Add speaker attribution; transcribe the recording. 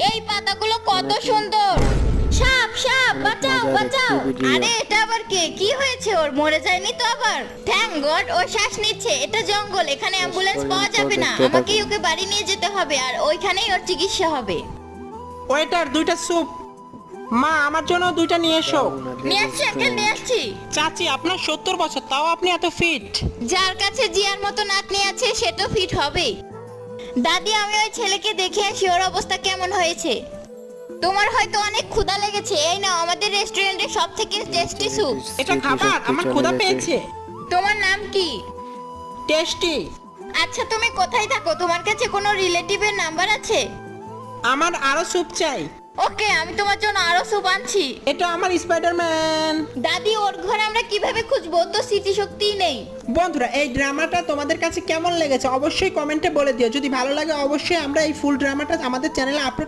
Speaker 1: এই পাতাগুলো কত সুন্দর। সাপ সাপ, বাঁচাও বাঁচাও। আরে এটা আবার কে? কি হয়েছে ওর? মরে যায়নি তো আবার? থ্যাঙ্ক গড ও শ্বাস নিচ্ছে। এটা জঙ্গল, এখানে অ্যাম্বুলেন্স পাওয়া যাবে না। আমাকেই ওকে বাড়ি নিয়ে যেতে হবে আর ওইখানেই ওর চিকিৎসা হবে।
Speaker 2: ওয়েটার, 2টা স্যুপ। মা, আমার জন্য 2টা নিয়ে এসো।
Speaker 1: নিয়ে আসছি আঙ্কেল, নিয়ে আসছি।
Speaker 2: চাচি, আপনার 70 বছর, তাও আপনি এত ফিট।
Speaker 1: যার কাছে জিয়ার মতো নাতনি আছে সে তো ফিট হবে। দাদি, আমি ওই ছেলেকে দেখে আসি, ওর অবস্থা কেমন হয়েছে। তোমার হয়তো অনেক ক্ষুধা লেগেছে, এই নাও আমাদের রেস্টুরেন্টের সব থেকে টেস্টি স্যুপ।
Speaker 2: এটা খাবার? আমার ক্ষুধা পেয়েছে।
Speaker 1: তোমার নাম কি?
Speaker 2: টেস্টি।
Speaker 1: আচ্ছা তুমি কোথায় থাকো? তোমার কাছে কোনো রিলেটিভের নাম্বার আছে?
Speaker 2: আমার আরো স্যুপ চাই।
Speaker 1: ওকে, আমি তোমার জন্য আরো স্যুপ আনছি।
Speaker 2: এটা আমার স্পাইডারম্যান।
Speaker 1: দাদি, ওর ঘরে আমরা কিভাবে খুঁজবো? ওর তো স্মৃতিশক্তিই নেই।
Speaker 2: বন্ধুরা, এই ড্রামাটা তোমাদের কাছে কেমন লেগেছে অবশ্যই কমেন্টে বলে দিও। যদি ভালো লাগে অবশ্যই আমরা এই ফুল ড্রামাটা আমাদের চ্যানেলে আপলোড